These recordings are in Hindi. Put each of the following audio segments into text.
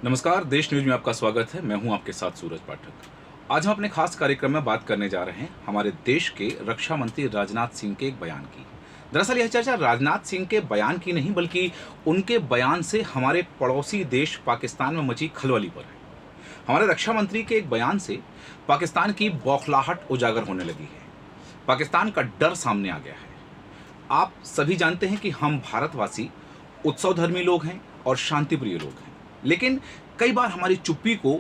नमस्कार, देश न्यूज में आपका स्वागत है। मैं हूं आपके साथ सूरज पाठक। आज हम अपने खास कार्यक्रम में बात करने जा रहे हैं हमारे देश के रक्षा मंत्री राजनाथ सिंह के एक बयान की। दरअसल यह चर्चा राजनाथ सिंह के बयान की नहीं बल्कि उनके बयान से हमारे पड़ोसी देश पाकिस्तान में मची खलबली पर है। हमारे रक्षा मंत्री के एक बयान से पाकिस्तान की बौखलाहट उजागर होने लगी है। पाकिस्तान का डर सामने आ गया है। आप सभी जानते हैं कि हम भारतवासी उत्सवधर्मी लोग हैं और शांतिप्रिय लोग हैं, लेकिन कई बार हमारी चुप्पी को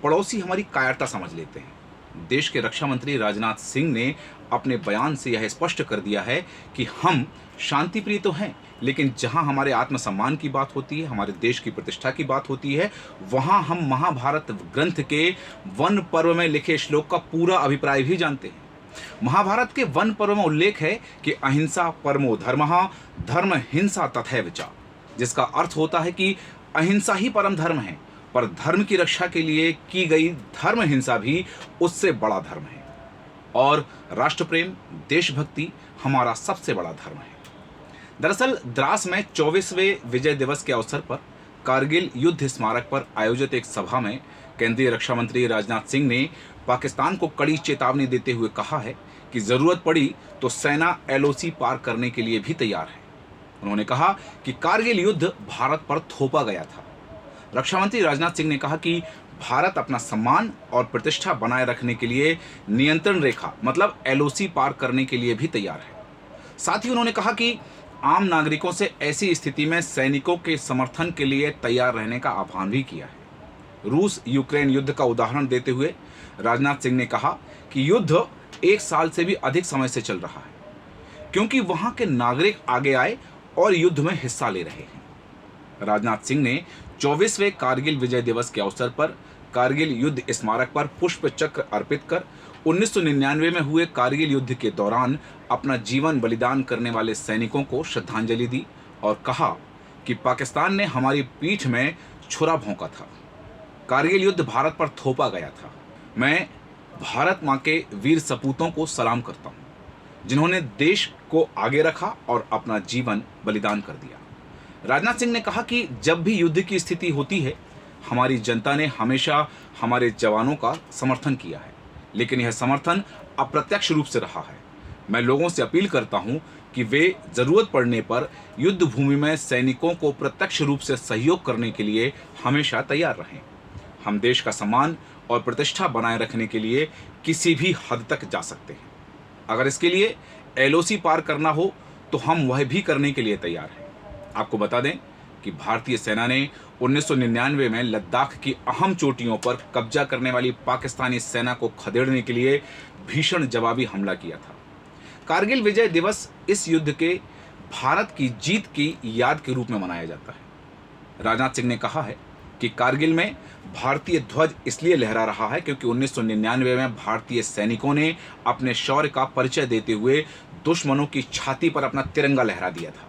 पड़ोसी हमारी कायरता समझ लेते हैं। देश के रक्षा मंत्री राजनाथ सिंह ने अपने बयान से यह स्पष्ट कर दिया है कि हम शांतिप्रिय तो हैं, लेकिन जहां हमारे आत्मसम्मान की बात होती है, हमारे देश की प्रतिष्ठा की बात होती है, वहां हम महाभारत ग्रंथ के वन पर्व में लिखे श्लोक का पूरा अभिप्राय भी जानते हैं। महाभारत के वन पर्व में उल्लेख है कि अहिंसा परमो धर्मः, धर्म हिंसा तथैव च, जिसका अर्थ होता है कि अहिंसा ही परम धर्म है, पर धर्म की रक्षा के लिए की गई धर्म हिंसा भी उससे बड़ा धर्म है। और राष्ट्र प्रेम, देशभक्ति हमारा सबसे बड़ा धर्म है। दरअसल द्रास में 24वें विजय दिवस के अवसर पर कारगिल युद्ध स्मारक पर आयोजित एक सभा में केंद्रीय रक्षा मंत्री राजनाथ सिंह ने पाकिस्तान को कड़ी चेतावनी देते हुए कहा है कि जरूरत पड़ी तो सेना एलओसी पार करने के लिए भी तैयार है। उन्होंने कहा कि कारगिल युद्ध भारत पर थोपा गया था। रक्षा मंत्री राजनाथ सिंह ने कहा कि भारत अपना सम्मान और प्रतिष्ठा बनाए रखने के लिए नियंत्रण रेखा मतलब एलओसी पार करने के लिए भी तैयार है। साथ ही उन्होंने कहा कि आम नागरिकों से ऐसी स्थिति में सैनिकों के समर्थन के लिए तैयार रहने का आह्वान भी किया है। रूस यूक्रेन युद्ध का उदाहरण देते हुए राजनाथ सिंह ने कहा कि युद्ध 1 साल से भी अधिक समय से चल रहा है, क्योंकि वहां के नागरिक आगे आए और युद्ध में हिस्सा ले रहे हैं। राजनाथ सिंह ने 24वें कारगिल विजय दिवस के अवसर पर कारगिल युद्ध स्मारक पर पुष्प चक्र अर्पित कर 1999 में हुए कारगिल युद्ध के दौरान अपना जीवन बलिदान करने वाले सैनिकों को श्रद्धांजलि दी और कहा कि पाकिस्तान ने हमारी पीठ में छुरा भोंका था। कारगिल युद्ध भारत पर थोपा गया था। मैं भारत मां के वीर सपूतों को सलाम करता हूं, जिन्होंने देश को आगे रखा और अपना जीवन बलिदान कर दिया। राजनाथ सिंह ने कहा कि जब भी युद्ध की स्थिति होती है, हमारी जनता ने हमेशा हमारे जवानों का समर्थन किया है, लेकिन यह समर्थन अप्रत्यक्ष रूप से रहा है। मैं लोगों से अपील करता हूं कि वे जरूरत पड़ने पर युद्ध भूमि में सैनिकों को प्रत्यक्ष रूप से सहयोग करने के लिए हमेशा तैयार रहें। हम देश का सम्मान और प्रतिष्ठा बनाए रखने के लिए किसी भी हद तक जा सकते हैं। अगर इसके लिए एलओसी पार करना हो तो हम वह भी करने के लिए तैयार हैं। आपको बता दें कि भारतीय सेना ने 1999 में लद्दाख की अहम चोटियों पर कब्जा करने वाली पाकिस्तानी सेना को खदेड़ने के लिए भीषण जवाबी हमला किया था। कारगिल विजय दिवस इस युद्ध के भारत की जीत की याद के रूप में मनाया जाता है। राजनाथ सिंह ने कहा है कि कारगिल में भारतीय ध्वज इसलिए लहरा रहा है क्योंकि 1999 में भारतीय सैनिकों ने अपने शौर्य का परिचय देते हुए दुश्मनों की छाती पर अपना तिरंगा लहरा दिया था।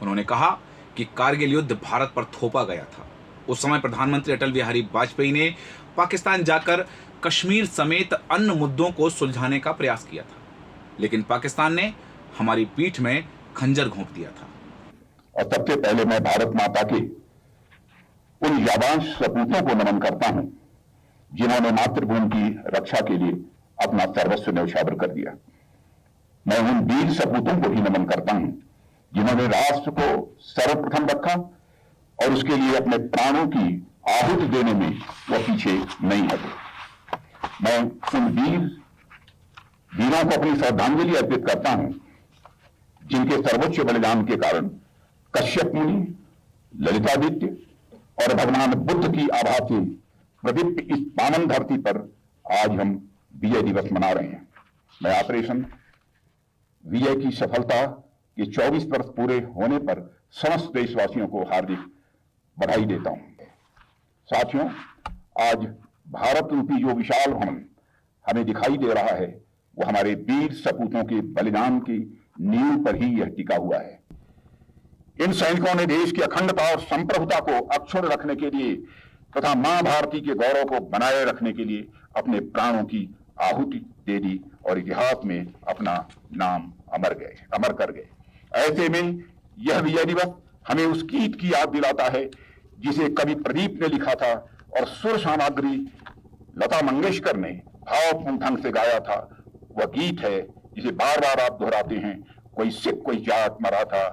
उन्होंने कहा कि कारगिल युद्ध भारत पर थोपा गया था। उस समय प्रधानमंत्री अटल बिहारी वाजपेयी ने पाकिस्तान जाकर कश्मीर समेत अन्य मुद्दों को सुलझाने का प्रयास किया था, लेकिन पाकिस्तान ने हमारी पीठ में खंजर घोंप दिया था। और सबसे पहले मैं भारत माता के उन जाबांज सपूतों को नमन करता हूं, जिन्होंने मातृभूमि की रक्षा के लिए अपना सर्वस्व न्यौछावर कर दिया। मैं उन वीर सपूतों को भी नमन करता हूं, जिन्होंने राष्ट्र को सर्वप्रथम रखा और उसके लिए अपने प्राणों की आहुति देने में वह पीछे नहीं हटे। मैं उन वीरों को अपनी श्रद्धांजलि अर्पित करता हूं, जिनके सर्वोच्च बलिदान के कारण कश्यप मुनि, ललितादित्य और भगवान बुद्ध की आभा से प्रदीप्त इस पावन धरती पर आज हम विजय दिवस मना रहे हैं। मैं ऑपरेशन विजय की सफलता के 24 वर्ष पूरे होने पर समस्त देशवासियों को हार्दिक बधाई देता हूं। साथियों, आज भारत रूपी जो विशाल भवन हमें दिखाई दे रहा है, वो हमारे वीर सपूतों के बलिदान की नींव पर ही यह टिका हुआ है। इन सैनिकों ने देश की अखंडता और संप्रभुता को अक्षुण्ण रखने के लिए तथा मां भारती के गौरव को बनाए रखने के लिए अपने प्राणों की आहुति दे दी और इतिहास में अपना नाम अमर कर गए। ऐसे में यह विजय दिवस हमें उस गीत की याद दिलाता है जिसे कवि प्रदीप ने लिखा था और सुर सामग्री लता मंगेशकर ने भावपूर्ण ढंग से गाया था, वह गीत है जिसे बार बार आप दोहराते हैं। कोई सिख कोई जाट मरा था,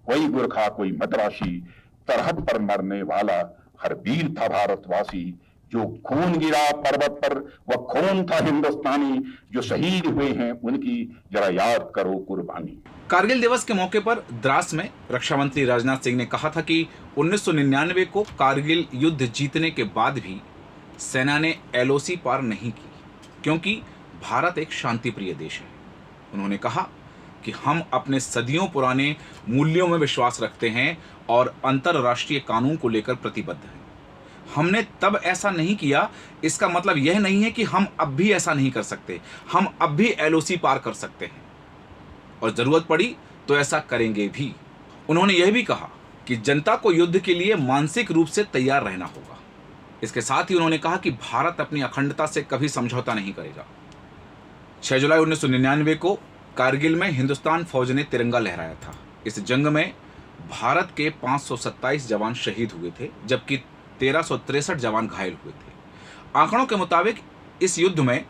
कोई गुरखा कोई मद्रासी, सरहद पर मरने वाला हर वीर था भारतवासी। जो खून गिरा पर्वत पर वह खून था हिंदुस्तानी, जो शहीद हुए हैं उनकी जरा याद करो कुर्बानी। कारगिल दिवस के मौके पर द्रास में रक्षा मंत्री राजनाथ सिंह ने कहा था कि 1999 को कारगिल युद्ध जीतने के बाद भी सेना ने एलओसी पार नहीं की, क्योंकि भारत एक शांति प्रिय देश है। उन्होंने कहा कि हम अपने सदियों पुराने मूल्यों में विश्वास रखते हैं और अंतर्राष्ट्रीय कानून को लेकर प्रतिबद्ध हैं। हमने तब ऐसा नहीं किया, इसका मतलब यह नहीं है कि हम अब भी ऐसा नहीं कर सकते। हम अब भी एलओसी पार कर सकते हैं और जरूरत पड़ी तो ऐसा करेंगे भी। उन्होंने यह भी कहा कि जनता को युद्ध के लिए मानसिक रूप से तैयार रहना होगा। इसके साथ ही उन्होंने कहा कि भारत अपनी अखंडता से कभी समझौता नहीं करेगा। 6 जुलाई 1999 को कारगिल में हिंदुस्तान फौज ने तिरंगा लहराया था। इस जंग में भारत के 527 जवान शहीद हुए थे, जबकि 1363 जवान घायल हुए थे। आंकड़ों के मुताबिक इस युद्ध में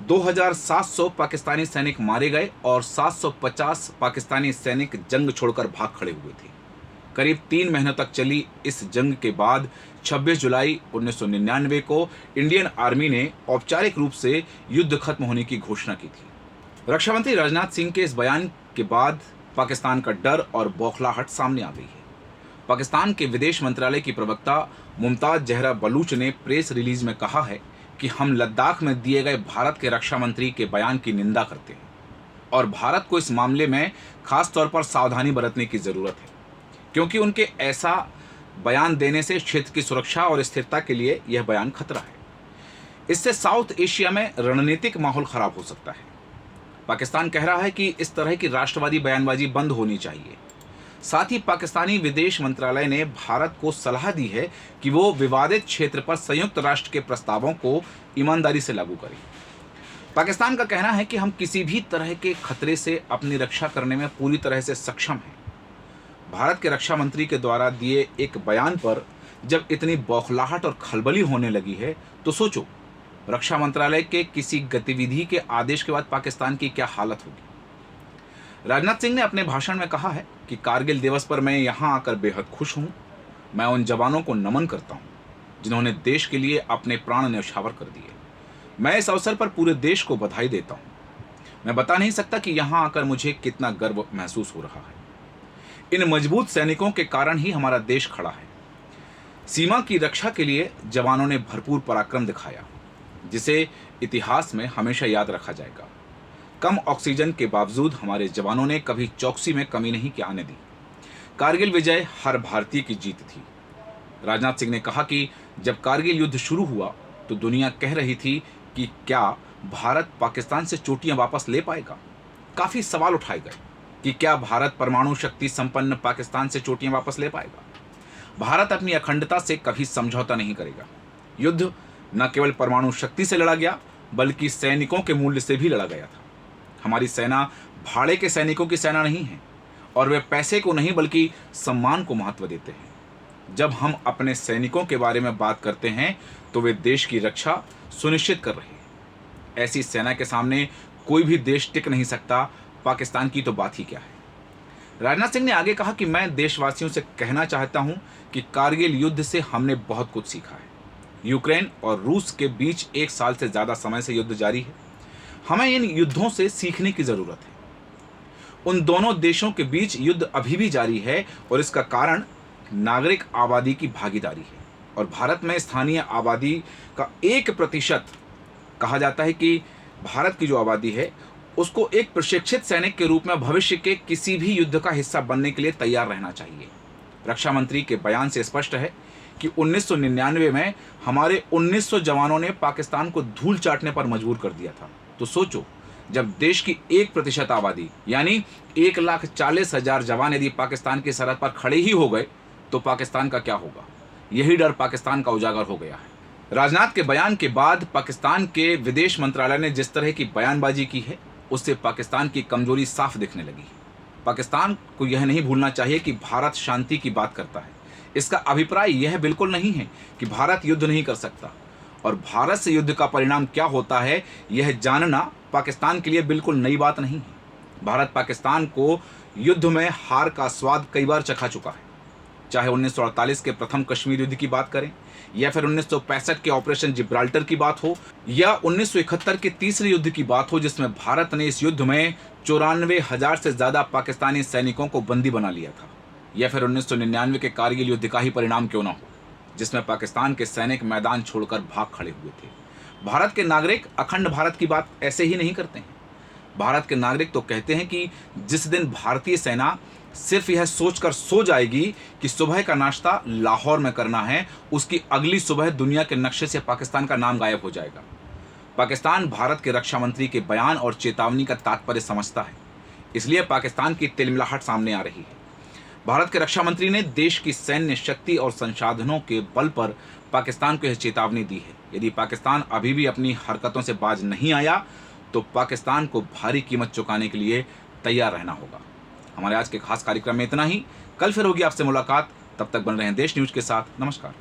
2700 पाकिस्तानी सैनिक मारे गए और 750 पाकिस्तानी सैनिक जंग छोड़कर भाग खड़े हुए थे। करीब 3 महीनों तक चली इस जंग के बाद 26 जुलाई 1999 को इंडियन आर्मी ने औपचारिक रूप से युद्ध खत्म होने की घोषणा की थी। रक्षा मंत्री राजनाथ सिंह के इस बयान के बाद पाकिस्तान का डर और बौखलाहट सामने आ गई है। पाकिस्तान के विदेश मंत्रालय की प्रवक्ता मुमताज जहरा बलूच ने प्रेस रिलीज में कहा है कि हम लद्दाख में दिए गए भारत के रक्षा मंत्री के बयान की निंदा करते हैं और भारत को इस मामले में खास तौर पर सावधानी बरतने की जरूरत है, क्योंकि उनके ऐसा बयान देने से क्षेत्र की सुरक्षा और स्थिरता के लिए यह बयान खतरा है। इससे साउथ एशिया में रणनीतिक माहौल खराब हो सकता है। पाकिस्तान कह रहा है कि इस तरह की राष्ट्रवादी बयानबाजी बंद होनी चाहिए। साथ ही पाकिस्तानी विदेश मंत्रालय ने भारत को सलाह दी है कि वो विवादित क्षेत्र पर संयुक्त राष्ट्र के प्रस्तावों को ईमानदारी से लागू करें। पाकिस्तान का कहना है कि हम किसी भी तरह के खतरे से अपनी रक्षा करने में पूरी तरह से सक्षम हैं। भारत के रक्षा मंत्री के द्वारा दिए एक बयान पर जब इतनी बौखलाहट और खलबली होने लगी है, तो सोचो रक्षा मंत्रालय के किसी गतिविधि के आदेश के बाद पाकिस्तान की क्या हालत होगी। राजनाथ सिंह ने अपने भाषण में कहा है कि कारगिल दिवस पर मैं यहाँ आकर बेहद खुश हूँ। मैं उन जवानों को नमन करता हूँ जिन्होंने देश के लिए अपने प्राण न्यौछावर कर दिए। मैं इस अवसर पर पूरे देश को बधाई देता हूँ। मैं बता नहीं सकता कि यहाँ आकर मुझे कितना गर्व महसूस हो रहा है। इन मजबूत सैनिकों के कारण ही हमारा देश खड़ा है। सीमा की रक्षा के लिए जवानों ने भरपूर पराक्रम दिखाया, जिसे इतिहास में हमेशा याद रखा जाएगा। कम ऑक्सीजन के बावजूद हमारे जवानों ने कभी चौकसी में कमी नहीं आने दी। कारगिल विजय हर भारतीय की जीत थी। राजनाथ सिंह ने कहा कि जब कारगिल युद्ध शुरू हुआ तो दुनिया कह रही थी कि क्या भारत पाकिस्तान से चोटियां वापस ले पाएगा। काफी सवाल उठाए गए कि क्या भारत परमाणु शक्ति संपन्न पाकिस्तान से चोटियां वापस ले पाएगा। भारत अपनी अखंडता से कभी समझौता नहीं करेगा। युद्ध न केवल परमाणु शक्ति से लड़ा गया, बल्कि सैनिकों के मूल्य से भी लड़ा गया था। हमारी सेना भाड़े के सैनिकों की सेना नहीं है और वे पैसे को नहीं बल्कि सम्मान को महत्व देते हैं। जब हम अपने सैनिकों के बारे में बात करते हैं तो वे देश की रक्षा सुनिश्चित कर रहे हैं। ऐसी सेना के सामने कोई भी देश टिक नहीं सकता, पाकिस्तान की तो बात ही क्या है। राजनाथ सिंह ने आगे कहा कि मैं देशवासियों से कहना चाहता हूं कि कारगिल युद्ध से हमने बहुत कुछ सीखा है। यूक्रेन और रूस के बीच 1 साल से ज़्यादा समय से युद्ध जारी है। हमें इन युद्धों से सीखने की ज़रूरत है। उन दोनों देशों के बीच युद्ध अभी भी जारी है और इसका कारण नागरिक आबादी की भागीदारी है और भारत में स्थानीय आबादी का 1% कहा जाता है कि भारत की जो आबादी है उसको एक प्रशिक्षित सैनिक के रूप में भविष्य के किसी भी युद्ध का हिस्सा बनने के लिए तैयार रहना चाहिए। रक्षा मंत्री के बयान से स्पष्ट है कि 1999 में हमारे 1900 जवानों ने पाकिस्तान को धूल चाटने पर मजबूर कर दिया था। तो सोचो, जब देश की 1% आबादी यानी 1,40,000 जवान यदि पाकिस्तान की सरहद पर खड़े ही हो गए तो पाकिस्तान का क्या होगा। यही डर पाकिस्तान का उजागर हो गया है। राजनाथ के बयान के बाद पाकिस्तान के विदेश मंत्रालय ने जिस तरह की बयानबाजी की है उससे पाकिस्तान की कमजोरी साफ दिखने लगी है। पाकिस्तान को यह नहीं भूलना चाहिए कि भारत शांति की बात करता है, इसका अभिप्राय यह बिल्कुल नहीं है कि भारत युद्ध नहीं कर सकता, और भारत से युद्ध का परिणाम क्या होता है यह जानना पाकिस्तान के लिए बिल्कुल नई बात नहीं है। भारत पाकिस्तान को युद्ध में हार का स्वाद कई बार चखा चुका है, चाहे 1948 के प्रथम कश्मीर युद्ध की बात करें, या फिर 1965 के ऑपरेशन जिब्राल्टर की बात हो, या 1971 के तीसरे युद्ध की बात हो जिसमें भारत ने इस युद्ध में 94,000 से ज़्यादा पाकिस्तानी सैनिकों को बंदी बना लिया था, या फिर 1999 के कारगिल युद्ध का ही परिणाम क्यों ना हो जिसमें पाकिस्तान के सैनिक मैदान छोड़कर भाग खड़े हुए थे। भारत के नागरिक अखंड भारत की बात ऐसे ही नहीं करते हैं। भारत के नागरिक तो कहते हैं कि जिस दिन भारतीय सेना सिर्फ यह सोचकर सो जाएगी कि सुबह का नाश्ता लाहौर में करना है, उसकी अगली सुबह दुनिया के नक्शे से पाकिस्तान का नाम गायब हो जाएगा। पाकिस्तान भारत के रक्षा मंत्री के बयान और चेतावनी का तात्पर्य समझता है, इसलिए पाकिस्तान की तिलमिलाहट सामने आ रही है। भारत के रक्षा मंत्री ने देश की सैन्य शक्ति और संसाधनों के बल पर पाकिस्तान को यह चेतावनी दी है। यदि पाकिस्तान अभी भी अपनी हरकतों से बाज नहीं आया तो पाकिस्तान को भारी कीमत चुकाने के लिए तैयार रहना होगा। हमारे आज के खास कार्यक्रम में इतना ही। कल फिर होगी आपसे मुलाकात, तब तक बन रहे हैं देश न्यूज के साथ। नमस्कार।